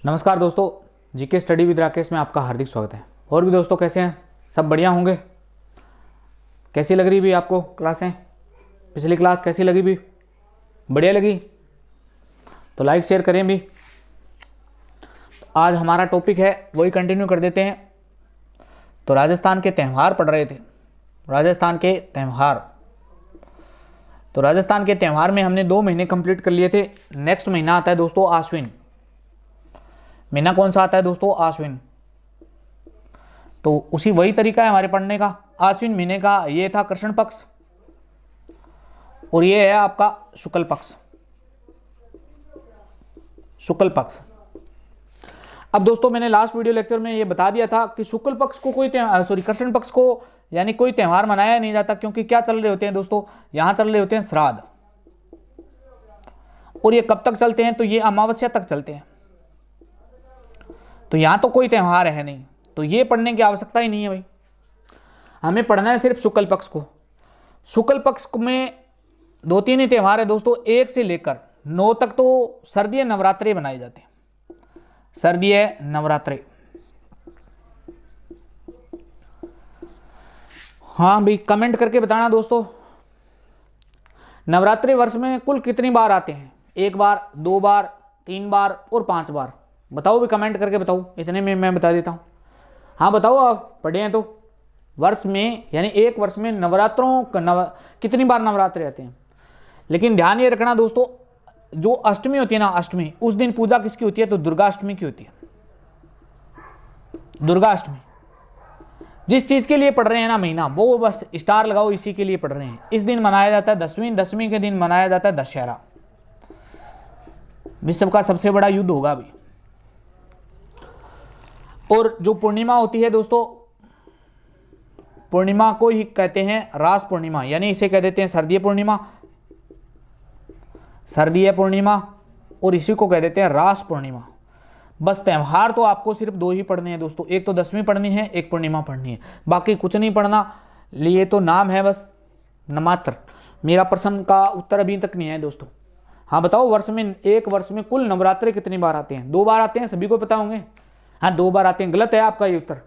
नमस्कार दोस्तों, GK study with Rakesh में आपका हार्दिक स्वागत है। और भी दोस्तों कैसे हैं? सब बढ़िया होंगे। कैसी लग रही भी आपको क्लासें? पिछली क्लास कैसी लगी भी? बढ़िया लगी तो लाइक शेयर करें भी। आज हमारा टॉपिक है वही कंटिन्यू कर देते हैं। तो राजस्थान के त्यौहार पढ़ रहे थे। राजस्थान के त्यौहार, तो राजस्थान के त्यौहार में हमने 2 महीने कंप्लीट कर लिए थे। नेक्स्ट महीना आता है दोस्तों आश्विन। महीना कौन सा आता है दोस्तों? आश्विन। तो उसी वही तरीका है हमारे पढ़ने का। आश्विन महीने का ये था कृष्ण पक्ष और ये है आपका शुक्ल पक्ष। शुक्ल पक्ष। अब दोस्तों मैंने लास्ट वीडियो लेक्चर में ये बता दिया था कि शुक्ल पक्ष को कोई कृष्ण पक्ष को यानी कोई त्यौहार मनाया नहीं जाता, क्योंकि क्या चल रहे होते हैं दोस्तों? यहां चल रहे होते हैं श्राद्ध। और ये कब तक चलते हैं? तो ये अमावस्या तक चलते हैं। तो यहां तो कोई त्यौहार है नहीं, तो ये पढ़ने की आवश्यकता ही नहीं है भाई। हमें पढ़ना है सिर्फ शुक्ल पक्ष को। शुक्ल पक्ष में 2-3 ही त्यौहार है दोस्तों। 1 से लेकर 9 तक तो सर्दीय नवरात्रे बनाए जाते हैं। सर्दीय नवरात्रे। हाँ भाई, कमेंट करके बताना दोस्तों। नवरात्रि वर्ष में कुल कितनी बार आते हैं? 1 बार, 2 बार, 3 बार और 5 बार। बताओ भी, कमेंट करके बताओ। इतने में मैं बता देता हूँ। हाँ बताओ, आप पढ़े हैं तो। वर्ष में यानी 1 वर्ष में कितनी बार नवरात्रि आते हैं? लेकिन ध्यान ये रखना दोस्तों, जो अष्टमी होती है ना, अष्टमी, उस दिन पूजा किसकी होती है? तो दुर्गा अष्टमी की होती है। दुर्गा अष्टमी। जिस चीज के लिए पढ़ रहे हैं ना महीना, वो बस स्टार लगाओ, इसी के लिए पढ़ रहे हैं। इस दिन मनाया जाता है दसवीं के दिन मनाया जाता है दशहरा। विश्व का सबसे बड़ा युद्ध होगा अभी। और जो पूर्णिमा होती है दोस्तों, पूर्णिमा को ही कहते हैं रास पूर्णिमा, यानी इसे कह देते हैं सर्दीय पूर्णिमा। सर्दीय पूर्णिमा, और इसी को कह देते हैं रास पूर्णिमा। बस त्यौहार तो आपको सिर्फ 2 ही पढ़ने हैं दोस्तों। एक तो दसवीं पढ़नी है, एक पूर्णिमा पढ़नी है, बाकी कुछ नहीं पढ़ना। लिए तो नाम है बस मात्र। मेरा प्रश्न का उत्तर अभी तक नहीं है दोस्तों। हाँ बताओ, एक वर्ष में कुल नवरात्रे कितनी बार आते हैं? 2 बार आते हैं, सभी को पता होंगे। हाँ 2 बार आते हैं, गलत है आपका ये उत्तर।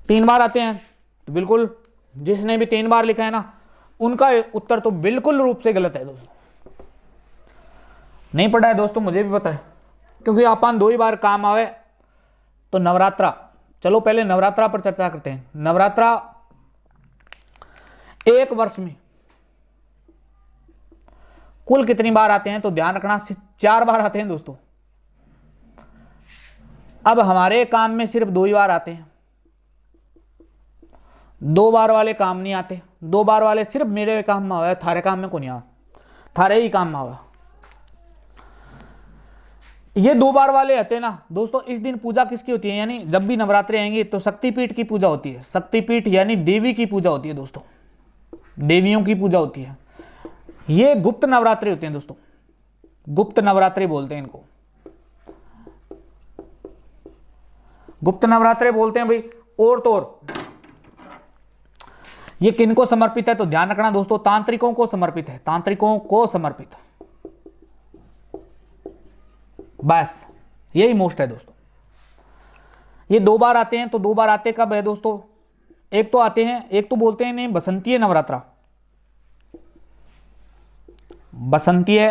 3 बार आते हैं, तो बिल्कुल जिसने भी 3 बार लिखा है ना, उनका उत्तर तो बिल्कुल रूप से गलत है दोस्तों। नहीं पढ़ा है दोस्तों, मुझे भी पता है, क्योंकि अपन 2 ही बार काम आवे। तो नवरात्रा, चलो पहले नवरात्रा पर चर्चा करते हैं। नवरात्रा 1 वर्ष में कुल कितनी बार आते हैं? तो ध्यान रखना, 4 बार आते हैं दोस्तों। अब हमारे काम में सिर्फ 2 ही बार आते हैं। 2 बार वाले काम नहीं आते। 2 बार वाले सिर्फ मेरे काम में आवा, थारे काम में को नहीं आवा, थारे ही काम में आवा। ये 2 बार वाले आते हैं ना दोस्तों। इस दिन पूजा किसकी होती है? यानी जब भी नवरात्रि आएंगे तो शक्तिपीठ की पूजा होती है। शक्तिपीठ यानी देवी की पूजा होती है दोस्तों। देवियों की पूजा होती है। ये गुप्त नवरात्रि होते हैं दोस्तों। गुप्त नवरात्रि बोलते हैं इनको। गुप्त नवरात्रि बोलते हैं भाई। और तो और ये किनको समर्पित है? तो ध्यान रखना दोस्तों, तांत्रिकों को समर्पित है। तांत्रिकों को समर्पित। बस यही मोस्ट है दोस्तों। ये 2 बार आते हैं। तो 2 बार आते कब है दोस्तों? एक तो आते हैं, एक तो बोलते हैं नहीं बसंतीय नवरात्रा। बसंतीय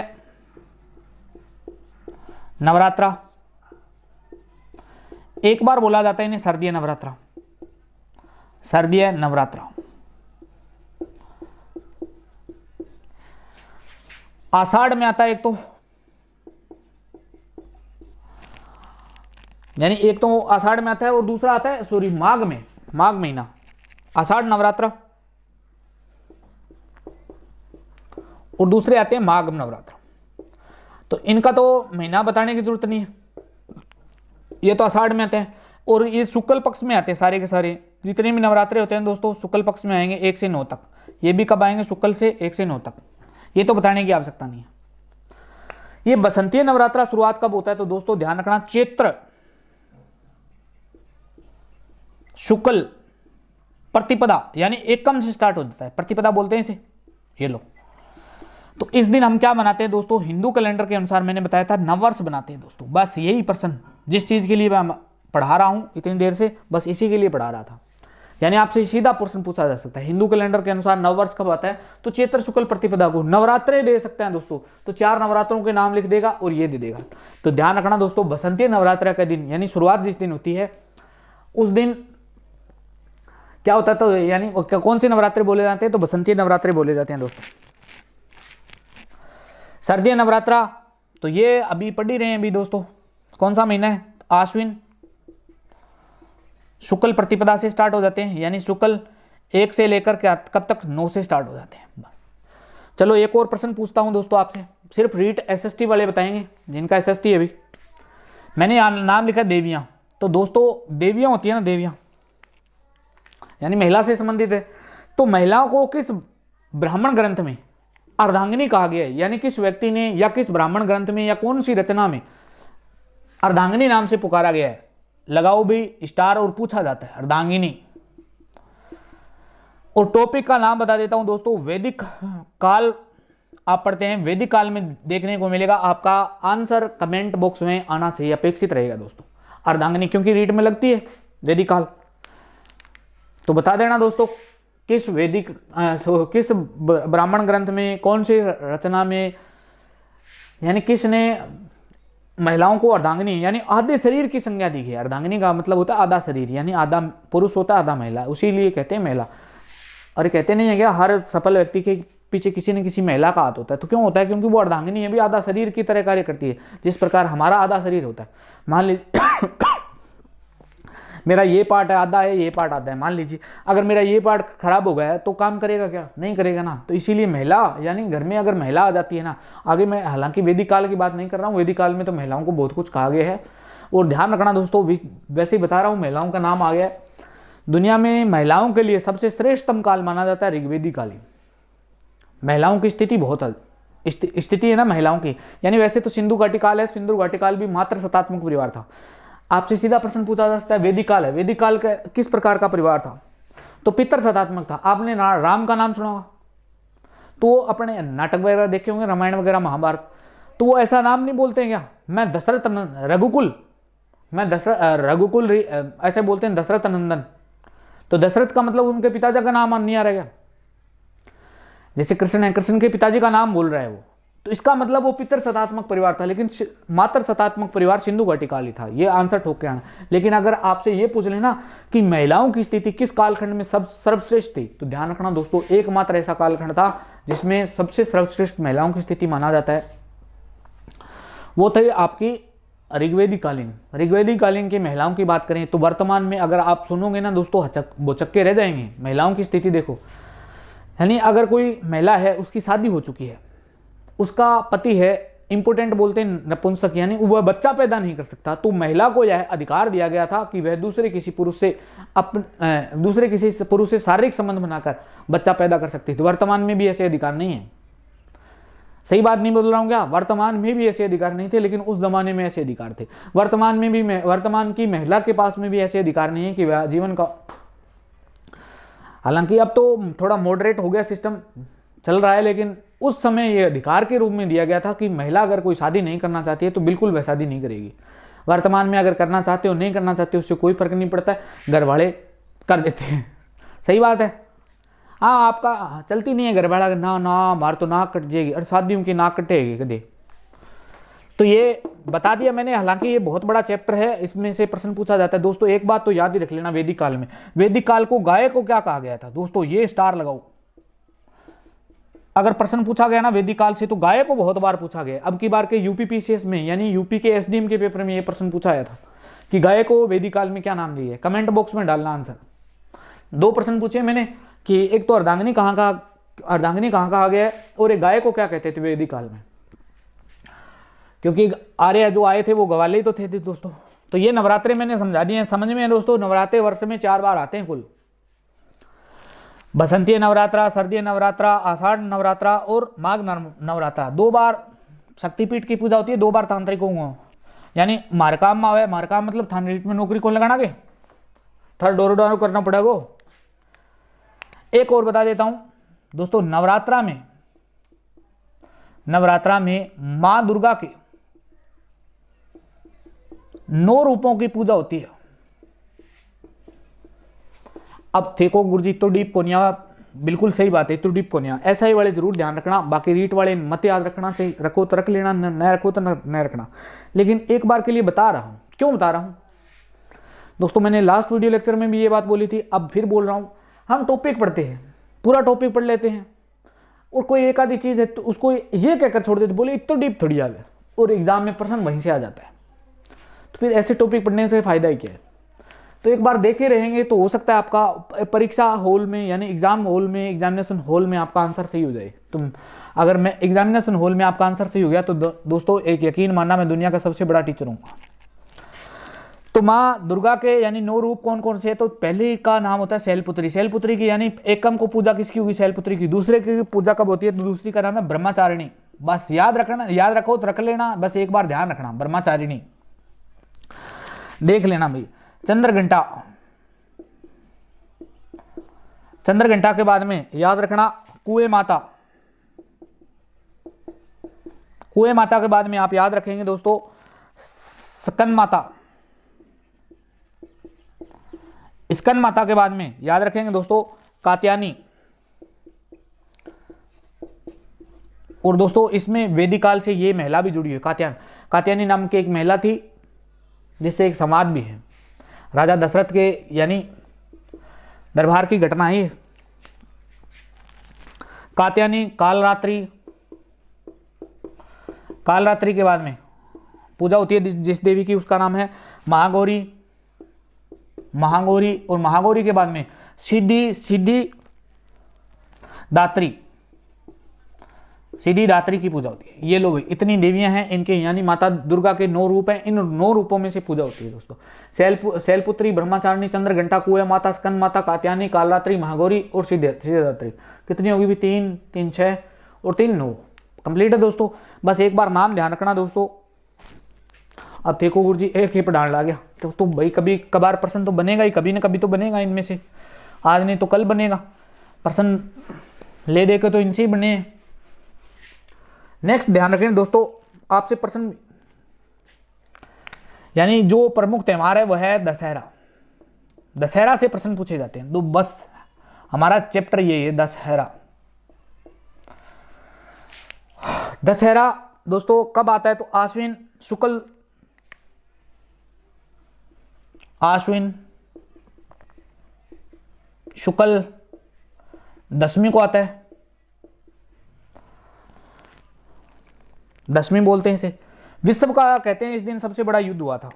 नवरात्रा। एक बार बोला जाता है इन्हें सर्दीय नवरात्रा। सर्दीय नवरात्रा। आषाढ़ में आता है एक तो, यानी एक तो आषाढ़ में आता है और दूसरा आता है माघ में। माघ महीना, आषाढ़ नवरात्रा, और दूसरे आते हैं माघ नवरात्रा। तो इनका तो महीना बताने की जरूरत नहीं है, ये तो आषाढ़ में आते हैं। और ये शुक्ल पक्ष में आते हैं सारे के सारे। जितने भी नवरात्रे होते हैं दोस्तों शुक्ल पक्ष में आएंगे 1 से 9 तक। ये भी कब आएंगे? शुक्ल से 1 से 9 तक। ये तो बताने की आवश्यकता नहीं है। ये बसंतीय नवरात्रा शुरुआत कब होता है? तो दोस्तों ध्यान रखना, चैत्र शुक्ल प्रतिपदा यानी एकम से स्टार्ट हो जाता है। प्रतिपदा बोलते हैं इसे। ये लो, तो इस दिन हम क्या मनाते हैं दोस्तों, हिंदू कैलेंडर के अनुसार मैंने बताया था नववर्ष बनाते हैं दोस्तों। बस यही प्रश्न, जिस चीज़ के लिए मैं पढ़ा रहा हूँ इतनी देर से, बस इसी के लिए पढ़ा रहा था। यानी आपसे सीधा प्रश्न पूछा जा सकता है, हिंदू कैलेंडर के अनुसार नववर्ष कब आता है, तो चैत्र शुक्ल प्रतिपदा को। नवरात्रे दे सकते हैं दोस्तों, तो 4 नवरात्रों के नाम लिख देगा और ये दे देगा। तो ध्यान रखना दोस्तों, बसंती नवरात्र का दिन यानी शुरुआत जिस दिन होती है उस दिन क्या होता है, तो यानी कौन से नवरात्रे बोले जाते हैं, तो बसंती नवरात्रे बोले जाते हैं दोस्तों। सर्दी नवरात्रा तो ये अभी पढ़ ही रहे हैं अभी दोस्तों, कौन सा महीना है, आश्विन शुक्ल प्रतिपदा से स्टार्ट हो जाते हैं, यानी शुक्ल 1 से लेकर के कब तक, 9 से स्टार्ट हो जाते हैं। चलो एक और प्रश्न पूछता हूं दोस्तों आपसे, सिर्फ रीट एसएसटी वाले बताएंगे जिनका एसएसटी है। अभी मैंने यहाँ नाम लिखा देवियां, तो दोस्तों देवियां होती है ना, देवियां यानी महिला से संबंधित है। तो महिलाओं को किस ब्राह्मण ग्रंथ में अर्धांगिनी कहा गया है, यानी किस व्यक्ति ने या किस ब्राह्मण ग्रंथ में या कौन सी रचना में अर्धांगिनी नाम से पुकारा गया है, लगाओ भी स्टार और पूछा जाता है अर्धांगिनी। और टॉपिक का नाम बता देता हूं दोस्तों, वैदिक काल आप पढ़ते हैं, वैदिक काल में देखने को मिलेगा। आपका आंसर कमेंट बॉक्स में आना चाहिए, अपेक्षित रहेगा दोस्तों अर्धांगिनी, क्योंकि रीट में लगती है वैदिक काल। तो बता देना दोस्तों किस वैदिक किस ब्राह्मण ग्रंथ में, कौन सी रचना में, यानी किसने महिलाओं को अर्धांगिनी यानी आधे शरीर की संज्ञा दी है। अर्धांगिनी का मतलब होता है आधा शरीर, यानी आधा पुरुष होता है आधा महिला, उसी लिए कहते हैं महिला। और कहते नहीं है क्या, हर सफल व्यक्ति के पीछे किसी न किसी महिला का हाथ होता है। तो क्यों होता है, क्योंकि वो अर्धांगिनी है भी आधा शरीर की तरह कार्य करती है, जिस प्रकार हमारा आधा शरीर होता है। मान लीजिए मेरा ये पार्ट है आधा है, ये पार्ट आधा है, मान लीजिए अगर मेरा ये पार्ट खराब हो गया है तो काम करेगा क्या, नहीं करेगा ना। तो इसीलिए महिला यानी घर में अगर महिला आ जाती है ना, आगे मैं हालांकि वैदिक काल की बात नहीं कर रहा हूँ, वैदिक काल में तो महिलाओं को बहुत कुछ कहा गया है। और ध्यान रखना दोस्तों, वैसे ही बता रहा हूँ, महिलाओं का नाम आ गया है। दुनिया में महिलाओं के लिए सबसे श्रेष्ठतम काल माना जाता है ऋग्वेदिक काल। महिलाओं की स्थिति बहुत स्थिति है ना महिलाओं की, यानी वैसे तो सिंधु घाटी काल है, सिंधु घाटी काल भी मात्र सतात्मक परिवार था। आपसे सीधा प्रश्न पूछा जा सकता है वैदिक काल है, वैदिक काल का किस प्रकार का परिवार था, तो पितर सतात्मक था। आपने राम का नाम सुना होगा, तो वो अपने नाटक वगैरह देखे होंगे, रामायण वगैरह महाभारत, तो वो ऐसा नाम नहीं बोलते हैं क्या, मैं दशरथ रघुकुल, मैं रघुकुल ऐसे बोलते हैं दशरथ नंदन। तो दशरथ का मतलब उनके पिताजी का नाम नहीं आ रहा क्या, जैसे कृष्ण है, कृष्ण के पिताजी का नाम बोल रहा है वो, तो इसका मतलब वो पितर सतात्मक परिवार था। लेकिन मात्र सतात्मक परिवार सिंधु घाटी काल ही था, ये आंसर ठोक के आना। लेकिन अगर आपसे ये पूछ लेना कि महिलाओं की स्थिति किस कालखंड में सर्वश्रेष्ठ थी, तो ध्यान रखना दोस्तों, एकमात्र ऐसा कालखंड था जिसमें सबसे सर्वश्रेष्ठ महिलाओं की स्थिति माना जाता है, वो थे आपकी ऋग्वेदिक कालीन। ऋग्वेदिक कालीन की महिलाओं की बात करें तो वर्तमान में अगर आप सुनोगे ना दोस्तों, बोचक्के रह जाएंगे। महिलाओं की स्थिति देखो, यानी अगर कोई महिला है, उसकी शादी हो चुकी है, उसका पति है इंपोर्टेंट बोलते हैं नपुंसक, यानी वह बच्चा पैदा नहीं कर सकता, तो महिला को यह अधिकार दिया गया था कि वह दूसरे किसी पुरुष से शारीरिक संबंध बनाकर बच्चा पैदा कर सकती थी। वर्तमान में भी ऐसे अधिकार नहीं है, सही बात नहीं बोल रहा हूँ क्या, वर्तमान में भी ऐसे अधिकार नहीं थे, लेकिन उस जमाने में ऐसे अधिकार थे। वर्तमान में भी वर्तमान की महिला के पास में भी ऐसे अधिकार नहीं है कि वह जीवन का, हालांकि अब तो थोड़ा मॉडरेट हो गया सिस्टम चल रहा है, लेकिन उस समय ये अधिकार के रूप में दिया गया था कि महिला अगर कोई शादी नहीं करना चाहती है तो बिल्कुल वह शादी नहीं करेगी। वर्तमान में अगर करना चाहते हो नहीं करना चाहते हो उससे कोई फर्क नहीं पड़ता है, घर वाले कर देते हैं, सही बात है। हाँ आपका चलती नहीं है घर वाला, ना ना मार तो नाक कट जाएगी, और शादियों की नाक कटेगी कदे। तो ये बता दिया मैंने, हालांकि ये बहुत बड़ा चैप्टर है, इसमें से प्रश्न पूछा जाता है। दोस्तों एक बात तो याद ही रख लेना, वैदिक काल में, वैदिक काल को गाय को क्या कहा गया था दोस्तों, ये स्टार लगाओ। अगर प्रश्न पूछा गया ना वैदिक काल से, तो गाय को बहुत बार पूछा गया। अब की बार के यूपीपीसीएस में यानी यूपी के एसडीएम के पेपर में ये प्रश्न पूछा गया था कि गाय को वैदिक काल में क्या नाम दिया है। कमेंट बॉक्स में डालना आंसर। 2 प्रश्न पूछे मैंने कि एक तो अर्धांगिनी कहाँ कहा गया है, और एक गाय को क्या कहते थे वैदिक काल में, क्योंकि आर्य जो आए थे वो गवाले ही तो थे दोस्तों। तो ये नवरात्रे मैंने समझा दिए हैं, समझ में है दोस्तों। नवरात्रे वर्ष में 4 बार आते हैं कुल, बसंतीय नवरात्रा, सर्दीय नवरात्रा, आषाढ़ नवरात्रा और माघ नवरात्रा। 2 बार शक्तिपीठ की पूजा होती है, 2 बार तांत्रिकों को, यानी मारकाम में आवे, मारकाम मतलब थानपीठ में नौकरी कौन लगाना के, थर्ड डोर करना पड़ेगा। एक और बता देता हूं दोस्तों, नवरात्रा में नवरात्रा में मां दुर्गा के 9 रूपों की पूजा होती है। अब देखो गुरुजी तो डीप कोनिया, बिल्कुल सही बात है, तो डीप कोनिया ऐसा ही वाले जरूर ध्यान रखना, बाकी रीट वाले मत याद रखना, चाहिए रखो तो रख लेना, न रखो तो न रखना। लेकिन एक बार के लिए बता रहा हूं, क्यों बता रहा हूं दोस्तों, मैंने लास्ट वीडियो लेक्चर में भी ये बात बोली थी, अब फिर बोल रहा हूं। हम टॉपिक पढ़ते हैं, पूरा टॉपिक पढ़ लेते हैं, और कोई एक आधी चीज है तो उसको ये कहकर छोड़ देते, बोले इतना डीप थोड़ी आ गया, और एग्जाम में प्रश्न वहीं से आ जाता है। तो फिर ऐसे टॉपिक पढ़ने से फायदा ही क्या है। तो एक बार देखे रहेंगे तो हो सकता है आपका परीक्षा हॉल में, यानी एग्जाम हॉल में, एग्जामिनेशन हॉल में आपका आंसर सही हो जाए। तुम अगर मैं एग्जामिनेशन हॉल में आपका आंसर सही हो गया तो दोस्तों एक यकीन मानना, मैं दुनिया का सबसे बड़ा टीचर हूँ। तो माँ दुर्गा के यानी 9 रूप कौन कौन से है, तो पहले का नाम होता है शैलपुत्री। शैलपुत्री की यानी एकम को पूजा किसकी होगी, शैलपुत्री की। दूसरे की पूजा कब होती है, तो दूसरी का नाम है ब्रह्मचारिणी। बस याद रखना, याद रखो तो रख लेना, बस एक बार ध्यान रखना, ब्रह्मचारिणी देख लेना भाई। चंद्रघंटा, चंद्रघंटा के बाद में याद रखना कुएं माता। कुएं माता के बाद में आप याद रखेंगे दोस्तों स्कंद माता। स्कंद माता के बाद में याद रखेंगे दोस्तों कात्यायनी। और दोस्तों इसमें वैदिक काल से ये महिला भी जुड़ी है, कात्यायनी नाम की एक महिला थी, जिससे एक समाज भी है। राजा दशरथ के यानी दरबार की घटना है। कात्यायनी कालरात्रि, कालरात्रि के बाद में पूजा होती है जिस देवी की, उसका नाम है महागौरी। महागौरी और महागौरी के बाद में सिद्धि दात्री, सिद्धि दात्री की पूजा होती है। ये लो भाई, इतनी देवियां हैं इनके, यानी माता दुर्गा के 9 रूप हैं, इन 9 रूपों में से पूजा होती है दोस्तों। शैलपुत्री, ब्रह्मचारिणी, चंद्रघंटा, कुएं माता, स्कंद माता, कात्यायनी, कालरात्रि, महागौरी और सिद्धिदात्री। कितनी होगी भी, 3 3 6 और 3 9 कंप्लीट है दोस्तों। बस एक बार नाम ध्यान रखना दोस्तों। अब देखो गुरुजी एक ही पढ़ाने ला गया, तो भाई कभी कभार प्रश्न तो बनेगा ही, कभी ना कभी तो बनेगा इनमें से, आज नहीं तो कल बनेगा। प्रश्न ले दे के तो इनसे ही बने। नेक्स्ट ध्यान रखें दोस्तों, आपसे प्रश्न यानी जो प्रमुख त्योहार है वह है दशहरा। दशहरा से प्रश्न पूछे जाते हैं, तो बस हमारा चैप्टर ये है दशहरा। दशहरा दोस्तों कब आता है, तो आश्विन शुक्ल दशमी को आता है। दशमी बोलते हैं इसे। विश्व का कहते हैं इस दिन सबसे बड़ा युद्ध हुआ था।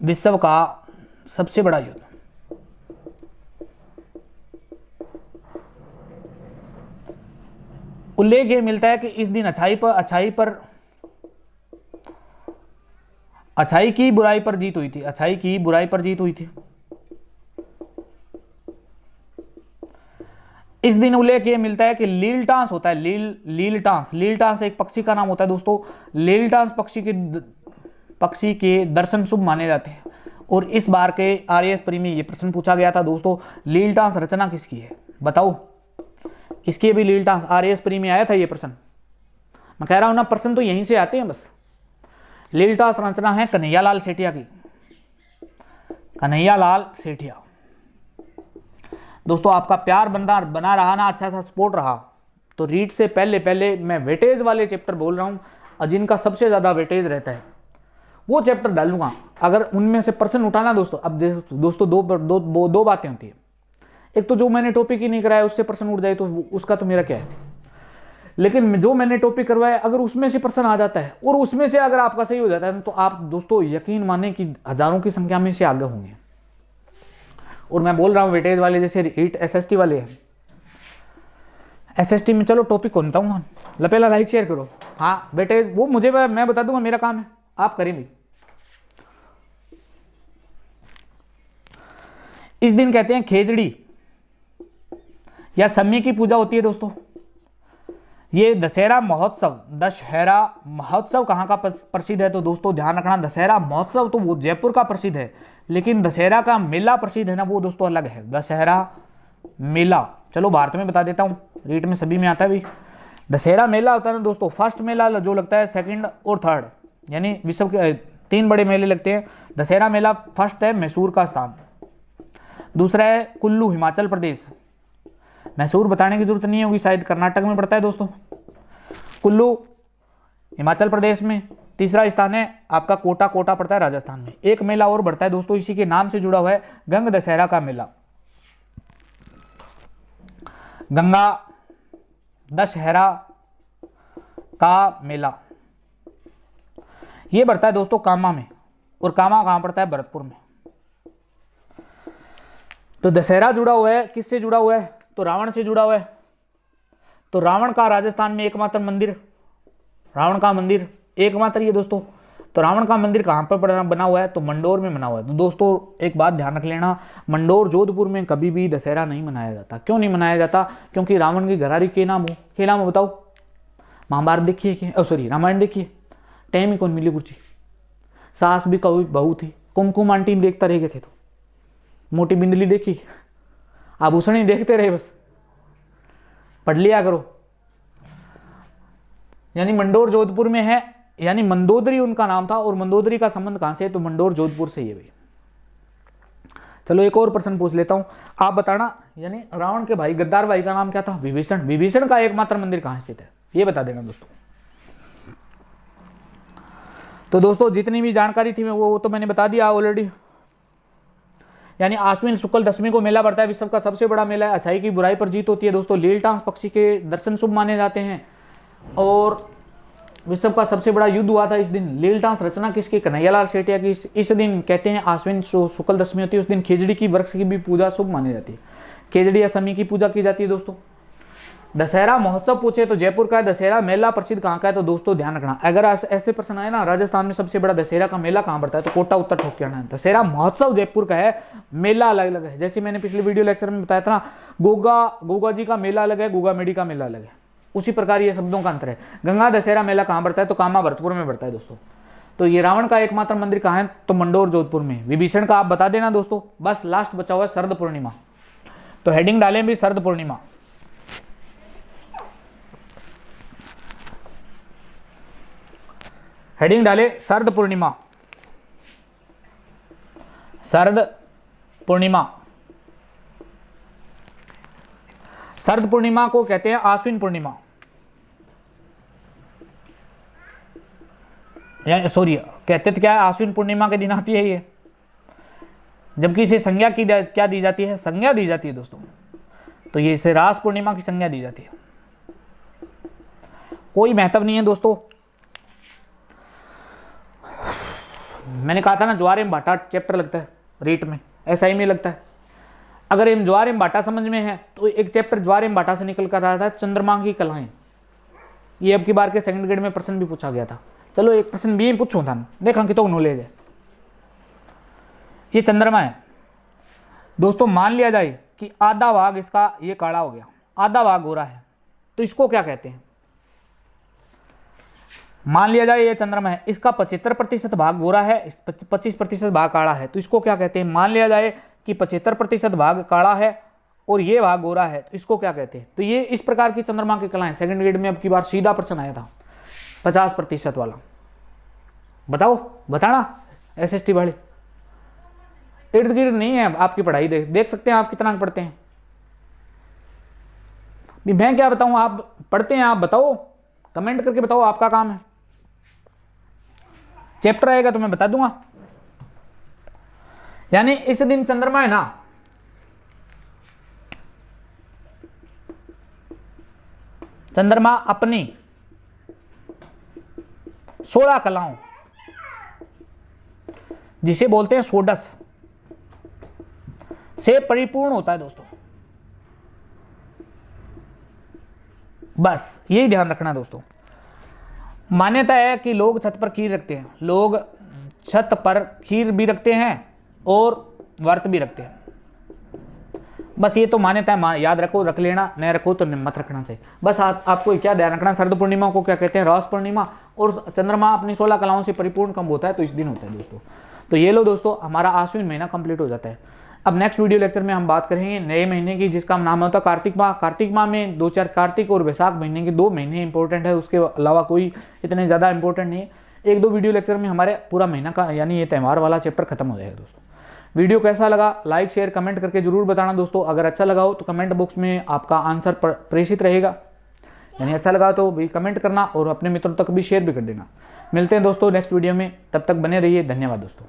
विश्व का सबसे बड़ा युद्ध, उल्लेख ये मिलता है कि इस दिन अच्छाई की बुराई पर जीत हुई थी। अच्छाई की बुराई पर जीत हुई थी। इस दिन उल्लेख ये मिलता है कि लीलटांस होता है। लीलटांस एक पक्षी का नाम होता है दोस्तों। लीलटांस पक्षी के दर्शन शुभ माने जाते हैं। और इस बार के आरएएस परी में ये प्रश्न पूछा गया था दोस्तों, लीलटांस रचना किसकी है, बताओ किसकी है भी लीलटांस। आरएएस परी में आया था ये प्रश्न। मैं कह रहा हूं ना, प्रश्न तो यहीं से आते हैं बस। लीलटांस रचना है कन्हैयालाल सेठिया की। कन्हैयालाल सेठिया दोस्तों, आपका प्यार बना रहा ना, अच्छा सा सपोर्ट रहा, तो रीड से पहले मैं वेटेज वाले चैप्टर बोल रहा हूं, जिनका सबसे ज्यादा वेटेज रहता है वो चैप्टर डालूंगा। अगर उनमें से प्रश्न उठाना दोस्तों, अब दोस्तों दो बातें होती है। एक तो जो मैंने टॉपिक ही नहीं कराया उससे प्रश्न उठ जाए तो उसका तो मेरा क्या है, लेकिन जो मैंने टॉपिक करवाया अगर उसमें से प्रश्न आ जाता है और उसमें से अगर आपका सही हो जाता है तो आप दोस्तों यकीन माने कि हजारों की संख्या में से आगे होंगे। और मैं बोल रहा हूं वेटेज वाले जैसे रीट एसएसटी वाले हैं, एसएसटी में चलो टॉपिक कौन बताऊंगा, लपेला लाइक शेयर करो। हाँ वेटेज वो मुझे मैं बता दूंगा, मेरा काम है, आप करें भी। इस दिन कहते हैं खेजड़ी या सम्मी की पूजा होती है दोस्तों। ये दशहरा महोत्सव कहाँ का प्रसिद्ध है, तो दोस्तों ध्यान रखना, दशहरा महोत्सव तो वो जयपुर का प्रसिद्ध है, लेकिन दशहरा का मेला प्रसिद्ध है ना, वो दोस्तों अलग है। दशहरा मेला, चलो भारत में बता देता हूँ, रीट में सभी में आता है भाई। दशहरा मेला होता है ना दोस्तों, फर्स्ट मेला जो लगता है सेकंड और थर्ड, यानी विश्व के 3 बड़े मेले लगते हैं। दशहरा मेला फर्स्ट है मैसूर का स्थान, दूसरा है कुल्लू हिमाचल प्रदेश, मैसूर बताने की जरूरत नहीं होगी, शायद कर्नाटक में पड़ता है दोस्तों, कुल्लू हिमाचल प्रदेश में। तीसरा स्थान है आपका कोटा, कोटा पड़ता है राजस्थान में। एक मेला और बढ़ता है दोस्तों, इसी के नाम से जुड़ा हुआ है, गंग दशहरा का मेला, गंगा दशहरा का मेला, ये बढ़ता है दोस्तों कामा में, और कामा कहां पड़ता है? भरतपुर में। तो दशहरा जुड़ा हुआ है, किससे जुड़ा हुआ है? तो रावण से जुड़ा हुआ है। तो रावण का राजस्थान में एकमात्र मंदिर, रावण का मंदिर एकमात्र ये दोस्तों। तो रावण का मंदिर कहां पर बना हुआ है? तो मंडोर में बना हुआ है। तो दोस्तों एक बात ध्यान रख लेना, मंडोर जोधपुर में कभी भी दशहरा नहीं मनाया जाता। क्यों नहीं मनाया जाता? क्योंकि रावण की घरारी के नाम हो, के नाम हो बताओ? महाभारत देखिए कि सॉरी रामायण देखिए, टाइम ही कौन मिली कुर्ची, सास भी कभी बहू थी, कुमकुम आंटी देखता रह गए थे, तो मोटी बिंदली देखी, आभूषण ही देखते रहे, बस पढ़ लिया करो। यानी मंडोर जोधपुर में है, यानी मंदोदरी उनका नाम था, और मंदोदरी का संबंध कहां से है? तो मंडोर जोधपुर से ही है भाई। चलो एक और प्रश्न पूछ लेता हूं, आप बताना, यानी रावण के भाई गद्दार भाई का नाम क्या था? विभीषण। विभीषण का एकमात्र मंदिर कहां स्थित है, ये बता देना दोस्तों। तो दोस्तों जितनी भी जानकारी थी वो तो मैंने बता दिया ऑलरेडी। यानी आश्विन शुक्ल दशमी को मेला बढ़ता है, विश्व का सबसे बड़ा मेला है। अच्छाई की बुराई पर जीत होती है दोस्तों। लीलटास पक्षी के दर्शन शुभ माने जाते हैं, और विश्व का सबसे बड़ा युद्ध हुआ था इस दिन। लीलटास रचना किसकी? कन्हैयालाल सेठिया की। इस दिन कहते हैं आश्विन शुक्ल दशमी होती है, उस दिन खिचड़ी की वृक्ष की भी पूजा शुभ मानी जाती है। खिचड़ी या समी की पूजा की जाती है दोस्तों। दशहरा महोत्सव पूछे तो जयपुर का है। दशहरा मेला प्रसिद्ध कहाँ का है? तो दोस्तों ध्यान रखना, अगर ऐसे प्रश्न आए ना, राजस्थान में सबसे बड़ा दशहरा का मेला कहाँ पड़ता है? तो कोटा उत्तर ठोक के आना है। दशहरा महोत्सव जयपुर का है, मेला अलग अलग है। जैसे मैंने पिछले वीडियो लेक्चर में बताया था ना, गोगा जी का मेला अलग है, गोगा मेडी का मेला अलग है, उसी प्रकार ये शब्दों का अंतर है। गंगा दशहरा मेला कहाँ पड़ता है? तो कामा भरतपुर में पड़ता है दोस्तों। तो ये रावण का एकमात्र मंदिर कहाँ है? तो मंडोर जोधपुर में। विभीषण का आप बता देना दोस्तों। बस लास्ट बचा हुआ है शरद पूर्णिमा, तो हेडिंग डालें भी शरद पूर्णिमा। हेडिंग डाले शरद पूर्णिमा, शरद पूर्णिमा। शरद पूर्णिमा को कहते हैं आश्विन पूर्णिमा, या सॉरी कहते तो क्या है, आश्विन पूर्णिमा के दिन आती है ये, जबकि इसे संज्ञा की क्या दी जाती है? संज्ञा दी जाती है दोस्तों। तो ये इसे रास पूर्णिमा की संज्ञा दी जाती है। कोई महत्व नहीं है दोस्तों। मैंने कहा था ना, ज्वार एवं भाटा चैप्टर लगता है रीट में, एसआई में लगता है। अगर इन ज्वार एवं भाटा समझ में है तो एक चैप्टर ज्वार एवं भाटा से निकल कर आया था, चंद्रमा की कलाएं। ये अब की बार के सेकंड ग्रेड में प्रश्न भी पूछा गया था। चलो एक प्रश्न भी पूछूं था, देखा कि तो नॉलेज है। ये चंद्रमा है दोस्तों। मान लिया जाए कि आधा भाग इसका ये काला हो गया, आधा भाग गोरा है, तो इसको क्या कहते हैं? मान लिया जाए ये चंद्रमा है, इसका 75% भाग गोरा है, 25% भाग काला है, तो इसको क्या कहते हैं? मान लिया जाए कि 75% भाग काला है और ये भाग गोरा है, तो इसको क्या कहते हैं? तो ये इस प्रकार की चंद्रमा की कलाएं। सेकंड ग्रेड में अब की बार सीधा प्रश्न आया था 50% वाला। बताओ, बताना एसएसटी वाले। इर्द गिर्द नहीं है आपकी पढ़ाई, देख सकते हैं आप कितना पढ़ते हैं। मैं क्या बताऊं, आप पढ़ते हैं, आप बताओ, कमेंट करके बताओ, आपका काम है। चैप्टर आएगा तो मैं बता दूंगा। यानी इस दिन चंद्रमा है ना, चंद्रमा अपनी 16 कलाओं, जिसे बोलते हैं षोडश, से परिपूर्ण होता है दोस्तों। बस यही ध्यान रखना दोस्तों। मान्यता है कि लोग छत पर खीर रखते हैं, लोग छत पर खीर भी रखते हैं और व्रत भी रखते हैं। बस ये तो मान्यता है, याद रखो, रख लेना, नहीं रखो तो मत रखना चाहिए। बस आपको क्या ध्यान रखना, शरद पूर्णिमा को क्या कहते हैं? रास पूर्णिमा। और चंद्रमा अपनी 16 कलाओं से परिपूर्ण कब होता है? तो इस दिन होता है दोस्तों। तो ये लो दोस्तों, हमारा आश्विन महीना कंप्लीट हो जाता है। अब नेक्स्ट वीडियो लेक्चर में हम बात करेंगे नए महीने की, जिसका नाम होता है कार्तिक माह। कार्तिक माह में 2-4 कार्तिक और वैशाख महीने के 2 महीने इंपॉर्टेंट है, उसके अलावा कोई इतने ज़्यादा इंपॉर्टेंट नहीं है। 1-2 वीडियो लेक्चर में हमारे पूरा महीना का यानी ये त्यौहार वाला चैप्टर खत्म हो जाएगा दोस्तों। वीडियो कैसा लगा लाइक शेयर कमेंट करके जरूर बताना दोस्तों। अगर अच्छा लगा हो तो कमेंट बॉक्स में आपका आंसर प्रेषित रहेगा, यानी अच्छा लगा तो भी कमेंट करना और अपने मित्रों तक भी शेयर भी कर देना। मिलते हैं दोस्तों नेक्स्ट वीडियो में, तब तक बने रहिए। धन्यवाद दोस्तों।